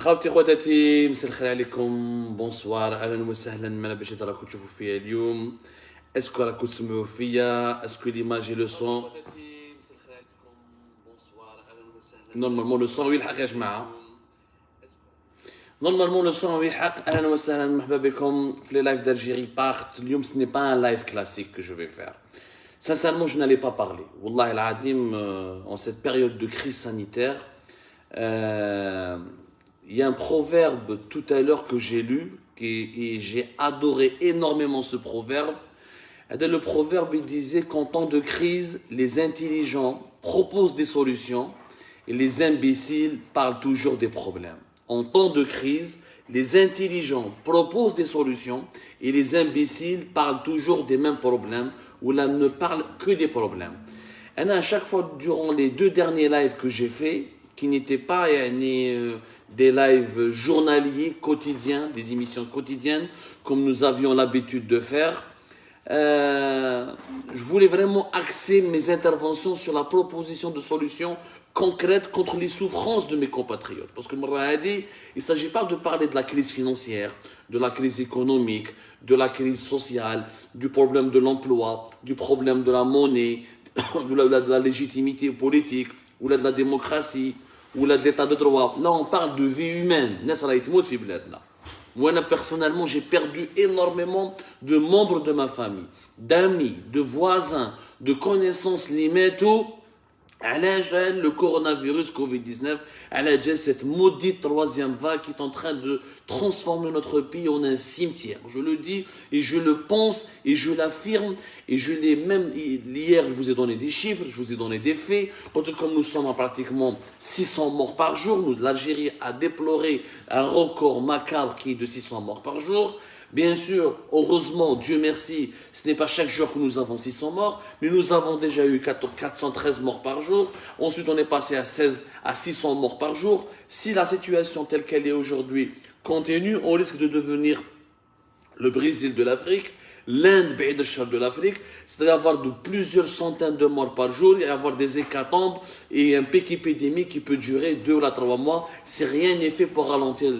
خاوتي خواتاتي مساء الخير عليكم بونسوار اهلا وسهلا ما باش راكم تشوفوا فيا اليوم اسكو راكم تسمعوا فيا اسكو ليماج لو سون نورمالمون لو سون يلحق يا جماعه نورمالمون لو سون يلحق اهلا وسهلا مرحبا بكم في لي لايف d'Algérie part اليوم ce n'est pas un live classique que je vais faire sincèrement je n'allais pas parler والله العظيم en cette période de crise sanitaire il y a un proverbe tout à l'heure que j'ai lu et j'ai adoré énormément ce proverbe. Le proverbe il disait qu'en temps de crise, les intelligents proposent des solutions et les imbéciles parlent toujours des problèmes. En temps de crise, les intelligents proposent des solutions et les imbéciles parlent toujours des mêmes problèmes ou là ne parlent que des problèmes. Et à chaque fois durant les 2 derniers lives que j'ai fait, qui n'étaient pas des lives journaliers, quotidiens, des émissions quotidiennes, comme nous avions l'habitude de faire. Je voulais vraiment axer mes interventions sur la proposition de solutions concrètes contre les souffrances de mes compatriotes. Parce que il ne s'agit pas de parler de la crise financière, de la crise économique, de la crise sociale, du problème de l'emploi, du problème de la monnaie, de la légitimité politique, ou de la démocratie, ou de l'état de droit. Là, on parle de vie humaine. Moi, personnellement, j'ai perdu énormément de membres de ma famille, d'amis, de voisins, de connaissances limites. Le coronavirus Covid-19, cette maudite 3e vague qui est en train de transformer notre pays en un cimetière. Je le dis et je le pense et je l'affirme et je l'ai même hier, je vous ai donné des chiffres, je vous ai donné des faits. Comme nous sommes à pratiquement 600 morts par jour, l'Algérie a déploré un record macabre qui est de 600 morts par jour. Bien sûr, heureusement, Dieu merci, ce n'est pas chaque jour que nous avons 600 morts, mais nous avons déjà eu 413 morts par jour. Ensuite, on est passé à 600 morts par jour. Si la situation telle qu'elle est aujourd'hui continue, on risque de devenir le Brésil de l'Afrique, l'Inde de l'Afrique, c'est-à-dire avoir de plusieurs centaines de morts par jour et avoir des hécatombes et un pic épidémique qui peut durer 2 ou 3 mois si rien n'est fait pour ralentir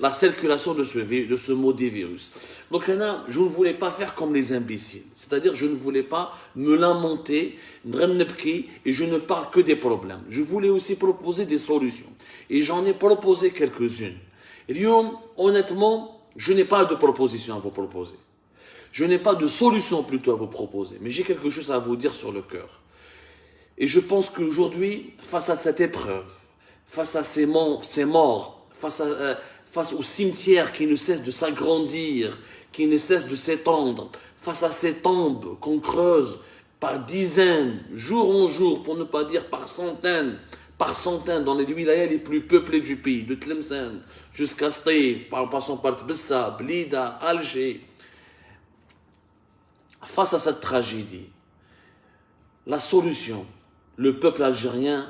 la circulation de ce maudit virus. Donc je ne voulais pas faire comme les imbéciles, c'est-à-dire je ne voulais pas me lamenter et je ne parle que des problèmes. Je voulais aussi proposer des solutions et j'en ai proposé quelques-unes. Et honnêtement, je n'ai pas de proposition à vous proposer. Je n'ai pas de solution plutôt à vous proposer. Mais j'ai quelque chose à vous dire sur le cœur. Et je pense qu'aujourd'hui, face à cette épreuve, face à ces morts, face au cimetière qui ne cesse de s'agrandir, qui ne cesse de s'étendre, face à ces tombes qu'on creuse par dizaines, jour en jour, pour ne pas dire par centaines dans les wilayas les plus peuplés du pays, de Tlemcen jusqu'à Stéphane, en passant par Tbessa, Blida, Alger. Face à cette tragédie, la solution, le peuple algérien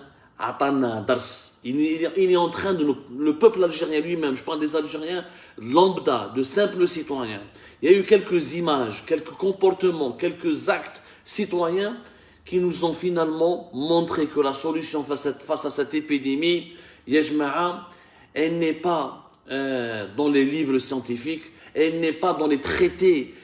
il est en train de le peuple algérien lui-même, je parle des Algériens lambda, de simples citoyens. Il y a eu quelques images, quelques comportements, quelques actes citoyens qui nous ont finalement montré que la solution face à cette épidémie, elle n'est pas dans les livres scientifiques, elle n'est pas dans les traités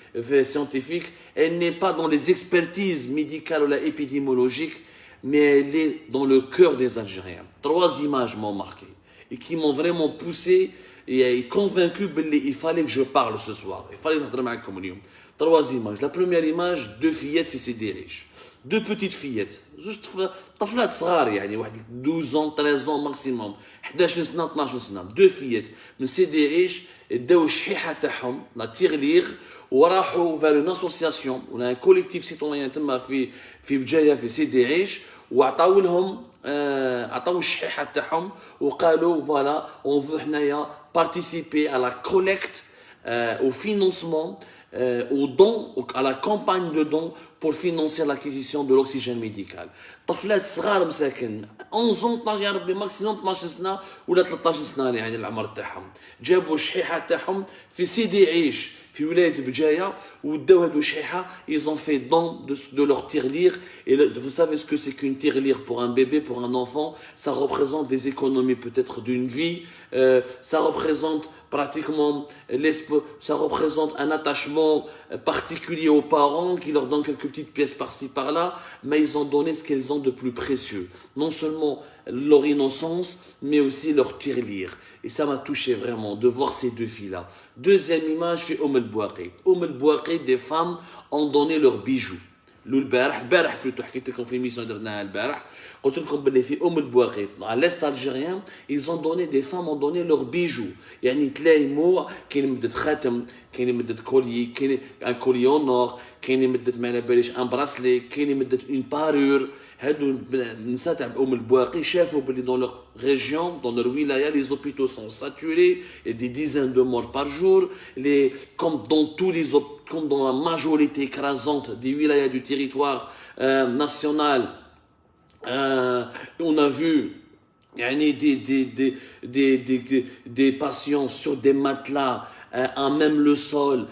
scientifiques, elle n'est pas dans les expertises médicales ou épidémiologiques, mais elle est dans le cœur des Algériens. 3 images m'ont marqué et qui m'ont vraiment poussé et convaincu qu'il fallait que je parle ce soir. Il fallait que je parle avec vous. 3 images. La première image, 2 fillettes في سيدي ريش. 2 petites fillettes. طفلات صغار يعني واحد 12 ans, 13 ans maximum. 11 سنة 12 سنة. 2 fillettes من سيدي عيش داو الشحيحة تاعهم لا تيغليغ وراحوا vers une association ولا un collectif citoyen تما في بجاية في سيدي عيش وعطاو لهم عطاو الشحيحة تاعهم وقالوا voilà on veut حنايا participer à la collecte au financement aux dons, à la campagne de dons pour financer l'acquisition de l'oxygène médical. طفلات صغار مساكن 11 12 يا ربي ماكسيموم 12 سنه ولا 13 سنه يعني العمر تاعهم جابوا الشحيحه تاعهم في سيدي عيش في ولاية بجاية وداو هادو شحيحة ils ont fait don de leur tirelire et vous savez ce que c'est qu'une tirelire pour un bébé, pour un enfant, ça représente des économies peut-être d'une vie, ça représente pratiquement ça représente un attachement particulier aux parents qui leur donnent quelques petites pièces par-ci par-là, mais ils ont donné ce qu'ils ont de plus précieux, non seulement leur innocence mais aussi leur tirelire. Et ça m'a touché vraiment de voir ces deux filles-là. Deuxième image, c'est Oum El-Bouaqi. Oum El-Bouaqi, des femmes ont donné leurs bijoux. البارح plutôt حكيت لكم في l'émission درناها البارح قلت لكم باللي في البواقي à l'est algérien ils ont donné des femmes ont donné leurs bijoux يعني تلايموا كاين مدة خاتم كاين مدة كولي كاين ان كولي اون نور كاين مدة ما على باليش ان براسلي كاين مدة اون بارور هادو النساء تاع البواقي شافوا باللي dans leur région dans leur wilaya les hôpitaux sont saturés et des dizaines de morts par jour comme dans tous les comme dans la majorité écrasante des wilayas du territoire national, on a vu des patients sur des matelas, à même le sol,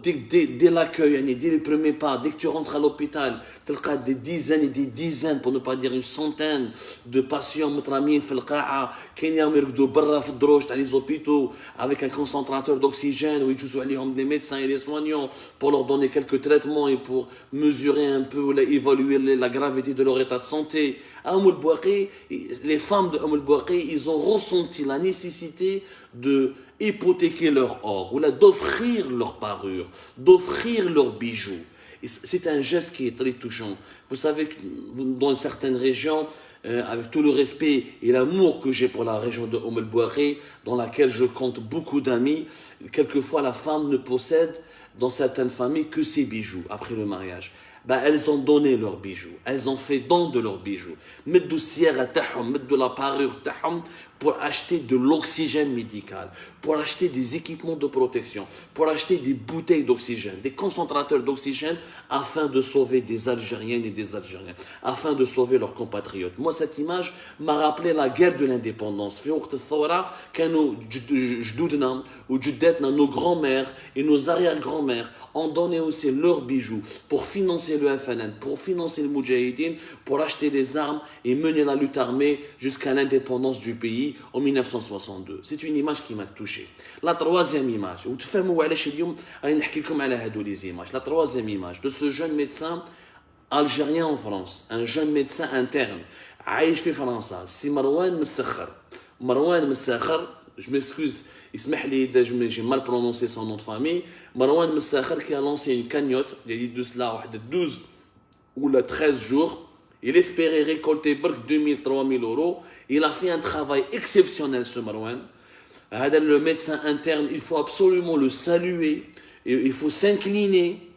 dès l'accueil, dès les premiers pas, dès que tu rentres à l'hôpital, tu as des dizaines et des dizaines, pour ne pas dire une centaine de patients مترامين في القاعة كاين يرقدوا برا في الدروج تاع les hôpitaux avec un concentrateur d'oxygène où يجوزوا عليهم les médecins et les soignants pour leur donner quelques traitements et pour mesurer un peu ou évaluer la gravité de leur état de santé. À Oum El-Bouaqi, les femmes de Oum El-Bouaqi, ils ont ressenti la nécessité de hypothéquer leur or, ou là d'offrir leur parure, d'offrir leurs bijoux. Et c'est un geste qui est très touchant. Vous savez que dans certaines régions, avec tout le respect et l'amour que j'ai pour la région de Oum El-Bouaqi, dans laquelle je compte beaucoup d'amis, quelquefois la femme ne possède dans certaines familles que ses bijoux après le mariage. Ben, elles ont donné leurs bijoux, elles ont fait don de leurs bijoux. Mettre de la parure pour acheter de l'oxygène médical, pour acheter des équipements de protection, pour acheter des bouteilles d'oxygène, des concentrateurs d'oxygène afin de sauver des Algériennes et des Algériens, afin de sauver leurs compatriotes. Moi, cette image m'a rappelé la guerre de l'indépendance. في وقت الثورة كانوا جدودنا وجداتنا, nos grands-mères et nos arrière-grands-mères ont donné aussi leurs bijoux pour financer le FNN, pour financer le Moudjahidine, pour acheter des armes et mener la lutte armée jusqu'à l'indépendance du pays en 1962. C'est une image qui m'a touché. La troisième image, وتفهموا علاش اليوم راني نحكي لكم على هادو لي زيماج. La troisième image de ce jeune médecin algérien en France, un jeune médecin interne عايش في فرنسا, سي مروان مسخر. مروان مسخر, je m'excuse, اسمح لي اذا j'ai mal prononcé son nom de famille. مروان مسخر qui a lancé une cagnotte il y a de cela واحد 12 ou 13 jours. Il espérait récolter 2000-3000 euros. Il a fait un travail exceptionnel, ce Marouane. Le médecin interne, il faut absolument le saluer. Il faut s'incliner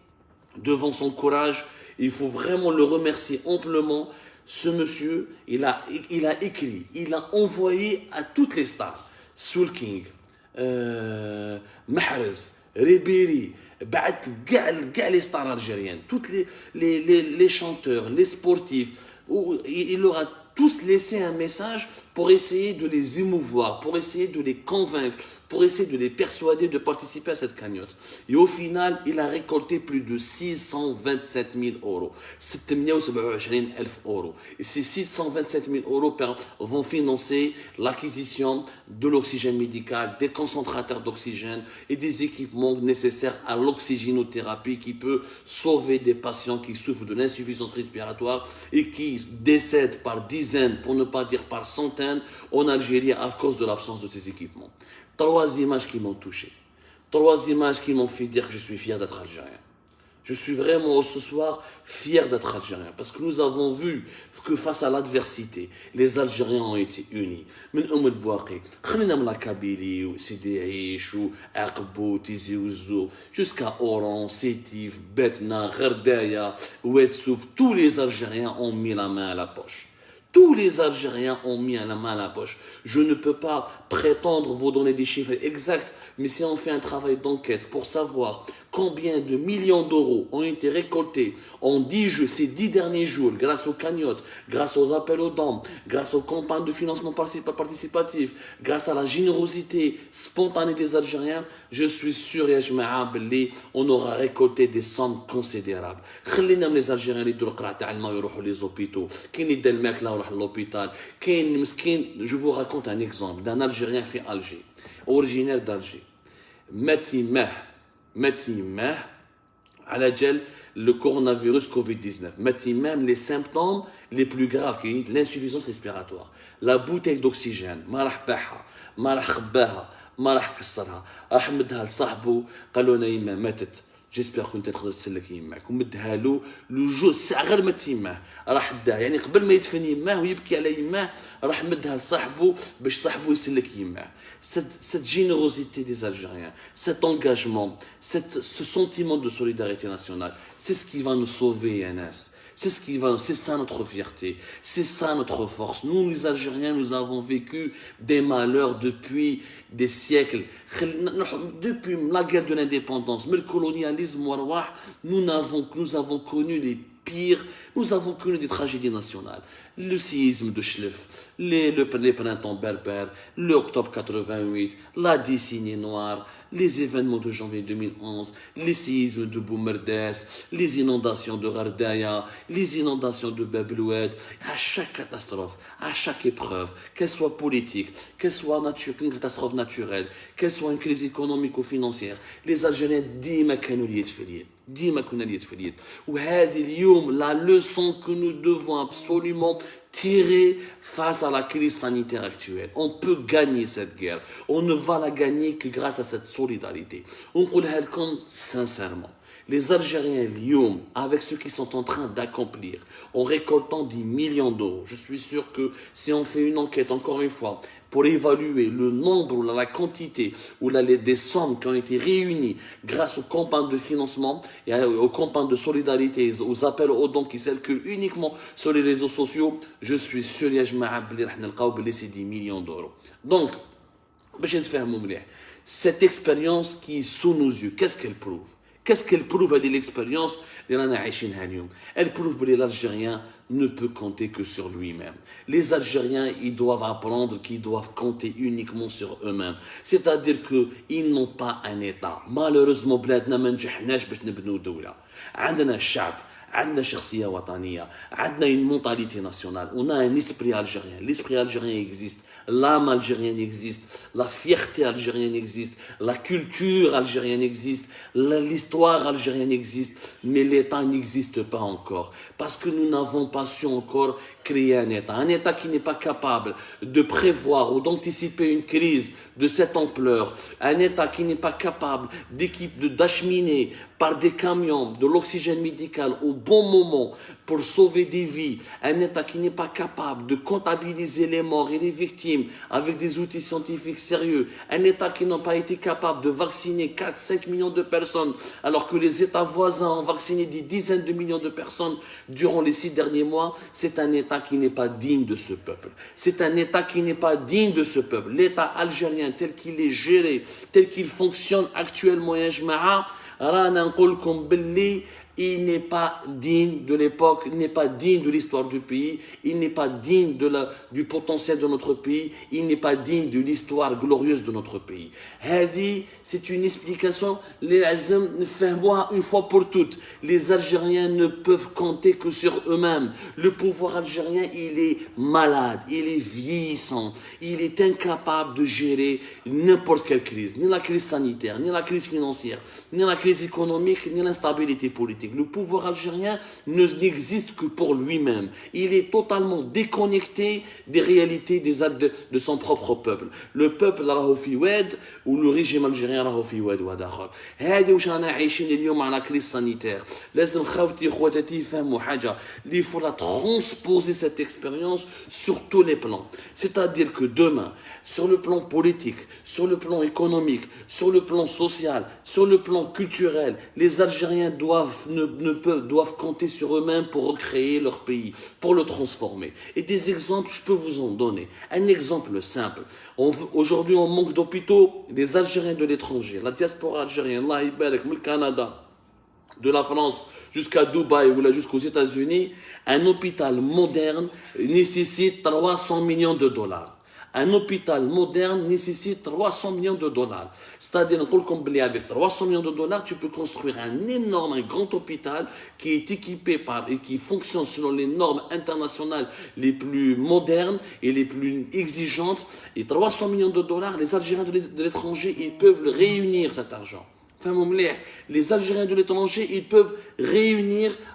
devant son courage. Il faut vraiment le remercier amplement. Ce monsieur, il a écrit, il a envoyé à toutes les stars. Soul King, Mahrez, Ribéry, كاع les stars algériennes, toutes les chanteurs, les sportifs, il leur a tous laissé un message pour essayer de les émouvoir, pour essayer de les convaincre, pour essayer de les persuader de participer à cette cagnotte. Et au final, il a récolté plus de 627 000 euros. 627 000 euros. Et ces 627 000 euros vont financer l'acquisition de l'oxygène médical, des concentrateurs d'oxygène et des équipements nécessaires à l'oxygénothérapie qui peut sauver des patients qui souffrent de l'insuffisance respiratoire et qui décèdent par dizaines, pour ne pas dire par centaines, en Algérie à cause de l'absence de ces équipements. Trois images qui m'ont touché. Trois images qui m'ont fait dire que je suis fier d'être algérien. Je suis vraiment ce soir fier d'être algérien parce que nous avons vu que face à l'adversité, les Algériens ont été unis. من أم البواقي خلينا من la Kabylie ou Sidi Aish ou Aqbou, Tizi Ouzou jusqu'à Oran, Sétif, Betna, Gherdaya, Ouedsouf, tous les Algériens ont mis la main à la poche. Tous les Algériens ont mis la main à la poche. Je ne peux pas prétendre vous donner des chiffres exacts, mais si on fait un travail d'enquête pour savoir combien de millions d'euros ont été récoltés en 10 jours, ces 10 derniers jours, grâce aux cagnottes, grâce aux appels aux dons, grâce aux campagnes de financement participatif, grâce à la générosité spontanée des Algériens, je suis sûr, on aura récolté des sommes considérables. Les Algériens les les hôpitaux, l'hôpital, je vous raconte un exemple d'un Algérien fait Alger, originaire d'Alger. Matimah, à la gel, le coronavirus Covid-19. Même les symptômes les plus graves, qui est l'insuffisance respiratoire. La bouteille d'oxygène, ما راح باعها ما راح خباها ما راح كسرها راح مدها لصاحبه قالوا لنا يما ماتت جيسبيغ كنت تقدر تسلك يماك ومدها له لو جو ساعه غير ما تيماه راح داه يعني قبل ما يدفن يماه ويبكي على يماه راح مدها لصاحبه باش صاحبه يسلك يماه. Cette générosité des Algériens, cet engagement, ce sentiment de solidarité nationale, c'est ce qui va nous sauver, Anas. C'est ça notre fierté, c'est ça notre force. Nous, les Algériens, nous avons vécu des malheurs depuis des siècles. Depuis la guerre de l'indépendance, le colonialisme, nous avons connu les pires, nous avons connu des tragédies nationales. Le séisme de Chlef, les printemps berbères, l'octobre 88, la décennie noire, les événements de janvier 2011, les séismes de Boumerdes, les inondations de Gardaya, les inondations de Bab-el-Oued. À chaque catastrophe, à chaque épreuve, qu'elle soit politique, qu'elle soit une catastrophe naturelle, qu'elle soit une crise économique ou financière, les Algériens ديما كانوا يتفليت. وهذه اليوم la leçon que nous devons absolument tirer face à la crise sanitaire actuelle. On peut gagner cette guerre. On ne va la gagner que grâce à cette solidarité. On peut le dire sincèrement. Les Algériens, Lyon, avec ce qu'ils sont en train d'accomplir, en récoltant des millions d'euros, je suis sûr que si on fait une enquête, encore une fois, pour évaluer le nombre, la quantité ou des sommes qui ont été réunies grâce aux campagnes de financement et aux campagnes de solidarité, aux appels aux dons qui circulent uniquement sur les réseaux sociaux, je suis sûr que c'est des millions d'euros. Donc, cette expérience qui est sous nos yeux, qu'est-ce qu'elle prouve? Qu'est-ce qu'elle prouve à l'expérience? Elle prouve que l'Algérien ne peut compter que sur lui-même. Les Algériens, ils doivent apprendre qu'ils doivent compter uniquement sur eux-mêmes. C'est-à-dire qu'ils n'ont pas un État. Malheureusement, بلادنا ما نجحناش باش نبنوا دولة. عندنا الشعب. عندنا شخصية وطنية, عندنا une mentalité nationale, on a un esprit algérien. L'esprit algérien existe, l'âme algérienne existe, la fierté algérienne existe, la culture algérienne existe, l'histoire algérienne existe, mais l'État n'existe pas encore. Parce que nous n'avons pas su encore créer un État qui n'est pas capable de prévoir ou d'anticiper une crise de cette ampleur, un État qui n'est pas capable d'acheminer par des camions de l'oxygène médical au bon moment pour sauver des vies, un État qui n'est pas capable de comptabiliser les morts et les victimes avec des outils scientifiques sérieux, un État qui n'a pas été capable de vacciner 4-5 millions de personnes alors que les États voisins ont vacciné des dizaines de millions de personnes durant les 6 derniers mois, c'est un État qui n'est pas digne de ce peuple. C'est un État qui n'est pas digne de ce peuple. L'État algérien tel qu'il est géré, tel qu'il fonctionne actuellement, il n'est pas digne de l'époque, il n'est pas digne de l'histoire du pays, il n'est pas digne du potentiel de notre pays, il n'est pas digne de l'histoire glorieuse de notre pays. C'est une explication, une fois pour toutes. Les Algériens ne peuvent compter que sur eux-mêmes. Le pouvoir algérien, il est malade, il est vieillissant, il est incapable de gérer n'importe quelle crise, ni la crise sanitaire, ni la crise financière, ni la crise économique, ni l'instabilité politique. Le pouvoir algérien n'existe que pour lui-même. Il est totalement déconnecté des réalités de son propre peuple. Le peuple راهو في واد ou le régime algérien راهو في واد آخر. هذه واش رانا عايشين اليوم على كريس سانيتير. لازم خوتي خواتاتي يفهموا حاجة. Il faut la transposer cette expérience sur tous les plans. C'est-à-dire que demain, sur le plan politique, sur le plan économique, sur le plan social, sur le plan culturel, les Algériens doivent doivent compter sur eux-mêmes pour recréer leur pays, pour le transformer. Et des exemples, je peux vous en donner. Un exemple simple. Aujourd'hui, on manque d'hôpitaux. Les Algériens de l'étranger, la diaspora algérienne, Allah Ibarak, le Canada, de la France jusqu'à Dubaï ou là jusqu'aux États-Unis, un hôpital moderne nécessite 300 millions de dollars. Un hôpital moderne nécessite 300 millions de dollars. C'est-à-dire, avec 300 millions de dollars, tu peux construire un grand hôpital qui est équipé et qui fonctionne selon les normes internationales les plus modernes et les plus exigeantes. Et 300 millions de dollars, les Algériens de l'étranger, ils peuvent réunir cet argent. Les Algériens de l'étranger, ils peuvent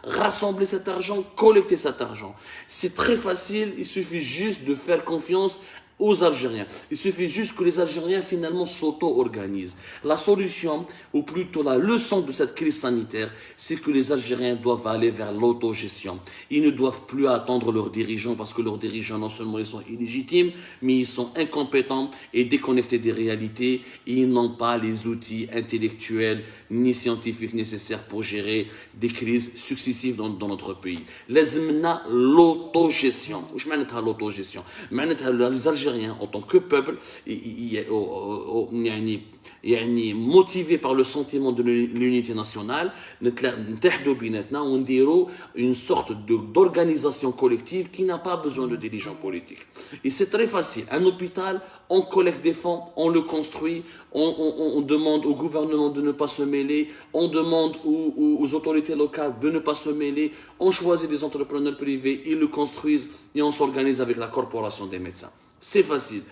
rassembler cet argent, collecter cet argent. C'est très facile, il suffit juste de faire confiance aux Algériens. Il suffit juste que les Algériens finalement s'auto-organisent. La solution, ou plutôt la leçon de cette crise sanitaire, c'est que les Algériens doivent aller vers l'autogestion. Ils ne doivent plus attendre leurs dirigeants parce que leurs dirigeants, non seulement ils sont illégitimes, mais ils sont incompétents et déconnectés des réalités. Ils n'ont pas les outils intellectuels ni scientifiques nécessaires pour gérer des crises successives dans notre pays. لازمنا l'autogestion. وش معناتها l'autogestion؟ معناتها les Algériens en tant que peuple motivés par le sentiment de l'unité nationale, on dirait une sorte d'organisation collective qui n'a pas besoin de dirigeants politiques. Et c'est très facile. Un hôpital, on collecte des fonds, on le construit, on demande au gouvernement de ne pas se mêler, on demande aux autorités locales de ne pas se mêler, on choisit des entrepreneurs privés, ils le construisent et on s'organise avec la corporation des médecins. C'est facile.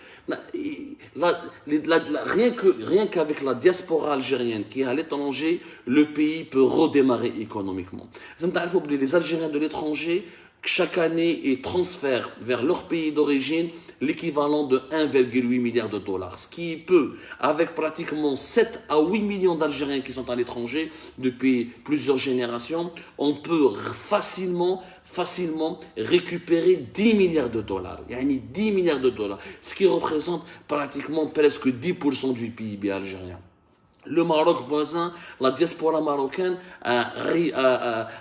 Rien qu'avec la diaspora algérienne qui est à l'étranger, le pays peut redémarrer économiquement. Les Algériens de l'étranger, chaque année, ils transfèrent vers leur pays d'origine l'équivalent de 1,8 milliard de dollars. Ce qui peut, avec pratiquement 7 à 8 millions d'Algériens qui sont à l'étranger depuis plusieurs générations, on peut facilement récupérer 10 milliards de dollars. Il y a 10 milliards de dollars, ce qui représente pratiquement presque 10% du PIB algérien. Le Maroc voisin, la diaspora marocaine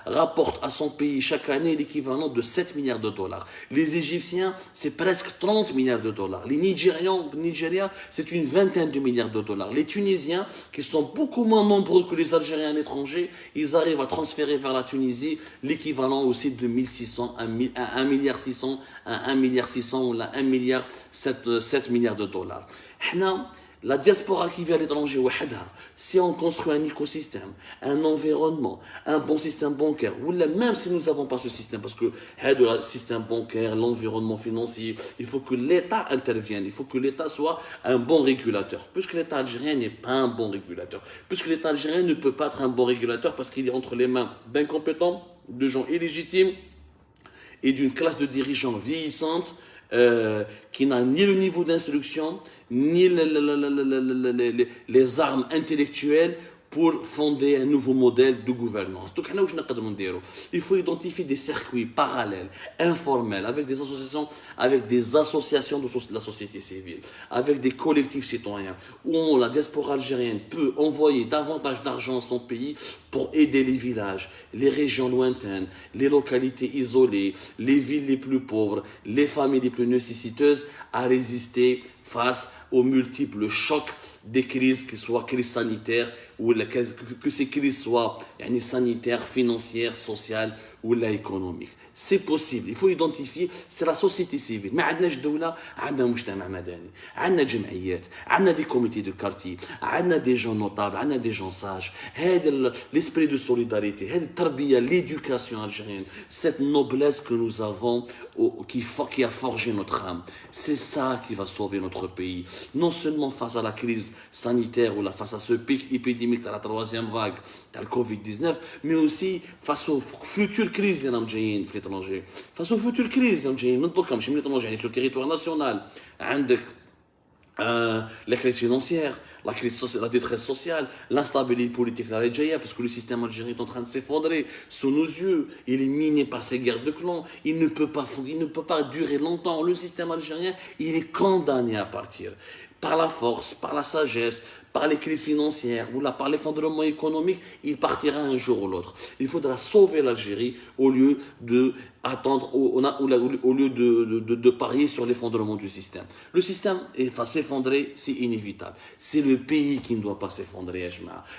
rapporte à son pays chaque année l'équivalent de 7 milliards de dollars. Les Égyptiens, c'est presque 30 milliards de dollars. Les Nigériens, c'est une vingtaine de milliards de dollars. Les Tunisiens, qui sont beaucoup moins nombreux que les Algériens à l'étranger, ils arrivent à transférer vers la Tunisie l'équivalent aussi de 1600 à 1 milliard 600 à 1 milliard 600 ou là 1 milliard 7 milliards de dollars. La diaspora qui vit à l'étranger, si on construit un écosystème, un environnement, un bon système bancaire, ou même si nous n'avons pas ce système, parce que le système bancaire, l'environnement financier, il faut que l'État intervienne, il faut que l'État soit un bon régulateur. Puisque l'État algérien n'est pas un bon régulateur, puisque l'État algérien ne peut pas être un bon régulateur parce qu'il est entre les mains d'incompétents, de gens illégitimes et d'une classe de dirigeants vieillissante qui n'a ni le niveau d'instruction, ni les armes intellectuelles pour fonder un nouveau modèle de gouvernance. Donc, il faut identifier des circuits parallèles, informels, avec des associations de la société civile, avec des collectifs citoyens, où la diaspora algérienne peut envoyer davantage d'argent à son pays pour aider les villages, les régions lointaines, les localités isolées, les villes les plus pauvres, les familles les plus nécessiteuses à résister face aux multiples chocs des crises, qu'ils soient crises sanitaires, ou que ces crises soient sanitaires, financières, sociales ou économiques. C'est possible, il faut identifier, c'est la société civile. ما عندناش دولة عندنا مجتمع مدني، عندنا جمعيات، عندنا des comités de quartier، عندنا des gens notables، عندنا des gens sages. L'esprit de solidarité, l'éducation algérienne, cette noblesse que nous avons, qui a forgé notre âme, c'est ça qui va sauver notre pays. Non seulement face à la crise sanitaire ou face à ce pic épidémique de la troisième vague de la Covid-19, mais aussi face aux futures crises اللي راهم جايين في l'étranger. Face aux futures crises اللي جايين من دوكا ماشي من l'étranger يعني sur le territoire national. عندك la crise financière, la détresse sociale, l'instabilité politique parce que le système algérien est en train de s'effondrer sous nos yeux. Il est miné par ces guerres de clans. Il ne peut pas durer longtemps. Le système algérien, il est condamné à partir. Par la force, par la sagesse, par les crises financières ou là, par l'effondrement économique, il partira un jour ou l'autre. Il faudra sauver l'Algérie au lieu de attendre, au lieu de parier sur l'effondrement du système. Le système va s'effondrer, c'est inévitable. C'est le pays qui ne doit pas s'effondrer,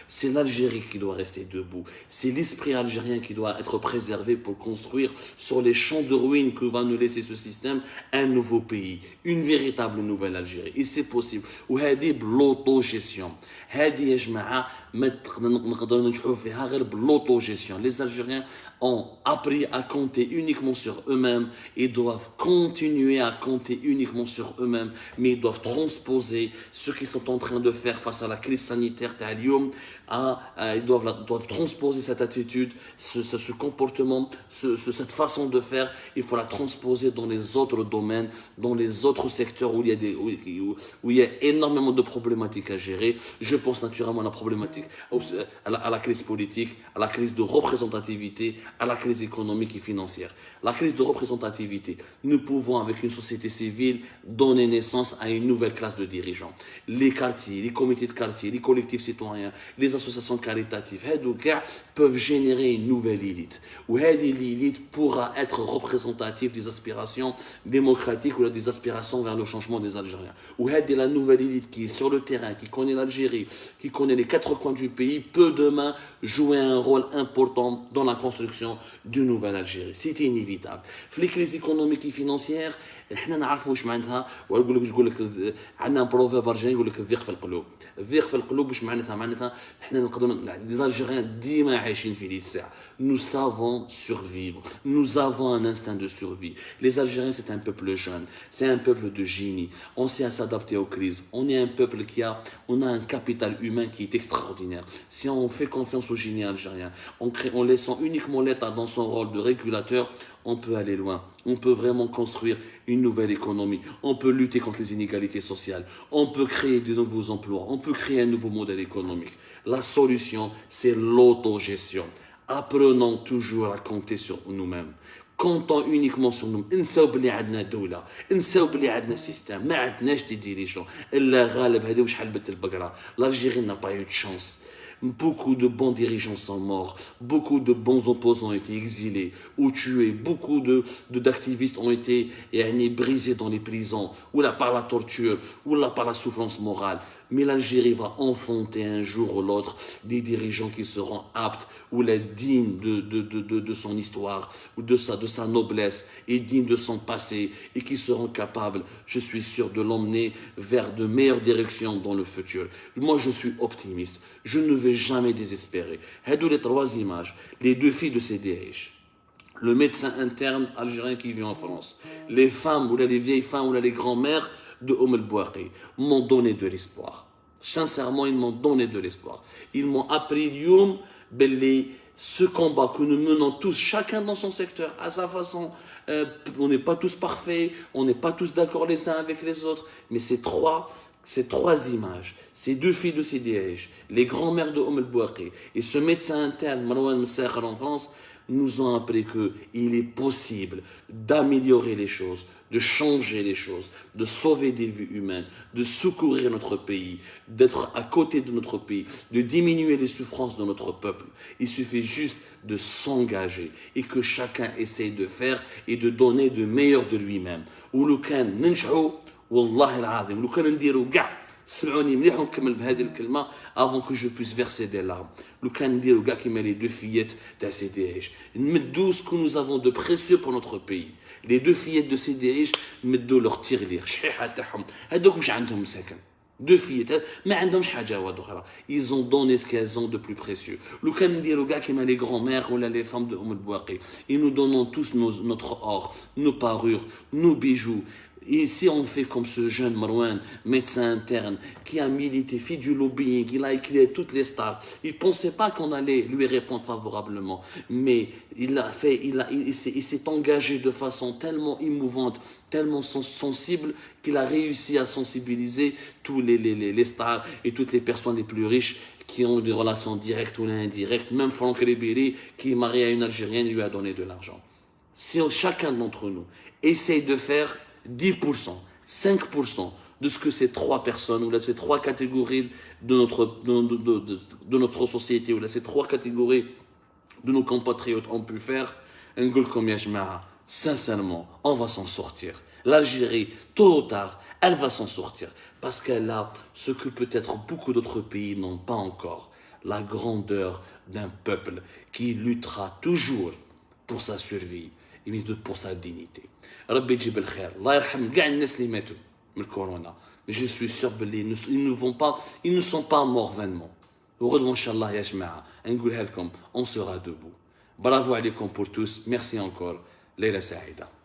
c'est l'Algérie qui doit rester debout. C'est l'esprit algérien qui doit être préservé pour construire sur les champs de ruines que va nous laisser ce système un nouveau pays, une véritable nouvelle Algérie. Et c'est possible. وهذه بالautogestion. هذه يا جماعة ما نقدروا ننجحوا فيها غير بالautogestion. Les Algériens ont appris à compter uniquement sur eux-mêmes et doivent continuer à compter uniquement sur eux-mêmes, mais ils doivent transposer ce qu'ils sont en train de faire face à la crise sanitaire تاع ils doivent transposer cette attitude, ce comportement, cette façon de faire. Il faut la transposer dans les autres domaines, dans les autres secteurs où il y a énormément de problématiques à gérer. Je pense naturellement à la problématique, à la crise politique, à la crise de représentativité, à la crise économique et financière. La crise de représentativité, nous pouvons avec une société civile donner naissance à une nouvelle classe de dirigeants. Les quartiers, les comités de quartier, les collectifs citoyens, les associations caritatives, peuvent générer une nouvelle élite. Où l'élite pourra être représentative des aspirations démocratiques ou des aspirations vers le changement des Algériens. Où la nouvelle élite qui est sur le terrain, qui connaît l'Algérie, qui connaît les quatre coins du pays, peut demain jouer un rôle important dans la construction d'une nouvelle Algérie. C'est inévitable. Les crises économiques et financières, احنا نعرفوا واش معناتها ونقول لك عندنا بروفيرب ارجعي يقول لك الضيق في القلوب الضيق في القلوب واش معناتها احنا نقدروا لي الجيريان ديما عايشين في ليل الساعه nous savons survivre nous avons un instinct de survie les Algériens c'est un peuple jeune c'est un peuple de génie on sait à s'adapter aux crises on est un peuple on a un capital humain qui est extraordinaire si on fait confiance au génie algérien en laissant uniquement l'État dans son rôle de régulateur on peut aller loin, on peut vraiment construire une nouvelle économie, on peut lutter contre les inégalités sociales, on peut créer de nouveaux emplois, on peut créer un nouveau modèle économique. La solution, c'est l'autogestion. Apprenons toujours à compter sur nous-mêmes. Comptons uniquement sur nous. نساو بلي عندنا دولة، نساو بلي عندنا سيستم، ما عندناش دي ديريجون، إلا غالب هذه وشحال بنت البقرة. L'Algérie n'a pas eu de chance. Beaucoup de bons dirigeants sont morts, beaucoup de bons opposants ont été exilés ou tués, beaucoup d'activistes ont été brisés dans les prisons, ou là par la torture, ou là par la souffrance morale. Mais l'Algérie va enfanter un jour ou l'autre des dirigeants qui seront aptes ou là dignes de son histoire, ou de sa noblesse, et dignes de son passé, et qui seront capables, je suis sûr, de l'emmener vers de meilleures directions dans le futur. Moi, je suis optimiste. Je ne vais jamais désespérer. Hadou les trois images, les deux filles de CDH, le médecin interne algérien qui vit en France, les femmes ou les vieilles femmes ou les grands-mères de El Bouaqi m'ont donné de l'espoir. Sincèrement, ils m'ont donné de l'espoir. Ils m'ont appris ce combat que nous menons tous, chacun dans son secteur, à sa façon. On n'est pas tous parfaits, on n'est pas tous d'accord les uns avec les autres, mais ces trois images, ces deux filles de CDH, les grands-mères de El Bouaqi et ce médecin interne, Marouane Messakhar en France, nous ont appris qu'il est possible d'améliorer les choses, de changer les choses, de sauver des vies humaines, de secourir notre pays, d'être à côté de notre pays, de diminuer les souffrances de notre peuple. Il suffit juste de s'engager et que chacun essaye de faire et de donner de meilleur de lui-même. والله العظيم لو كان نديرو كاع سمعوني مليح ونكمل بهذه الكلمه avant que je puisse verser des larmes لو كان نديرو كاع كيما les deux fillettes تاع CDH نمدو ce que nous avons de précieux pour notre pays les deux fillettes de CDH مدوا leur tirelire شحيحه تاعهم هذوك واش عندهم مساكن deux fillettes ما عندهمش حاجه اخرى ils ont donné ce qu'elles ont de plus précieux لو كان نديرو كاع كيما les grands-mères ou les femmes de El Bouaqi et nous donnons tous notre or nos parures nos bijoux. Et si on fait comme ce jeune Marouane, médecin interne, qui a milité, fait du lobbying, il a écrit toutes les stars, il ne pensait pas qu'on allait lui répondre favorablement, mais il s'est engagé de façon tellement émouvante, tellement sensible, qu'il a réussi à sensibiliser tous les stars et toutes les personnes les plus riches qui ont des relations directes ou indirectes, même Franck Ribéry, qui est marié à une Algérienne, lui a donné de l'argent. Si chacun d'entre nous essaye de faire 10%, 5% de ce que ces trois personnes, ou là, ces trois catégories de notre société, ou là, ces trois catégories de nos compatriotes ont pu faire, sincèrement, on va s'en sortir. L'Algérie, tôt ou tard, elle va s'en sortir. Parce qu'elle a ce que peut-être beaucoup d'autres pays n'ont pas encore. La grandeur d'un peuple qui luttera toujours pour sa survie et pour sa dignité. Rabbi Jib al-Khair. Allah yarham g'a الناس اللي ماتوا من الكورونا. Mais je suis sûr ils ne sont pas morts vainement. وغدوة إن شاء الله يا جماعة نقولها لكم on sera debout. Bravo عليكم pour tous. Merci encore. ليلة سعيدة.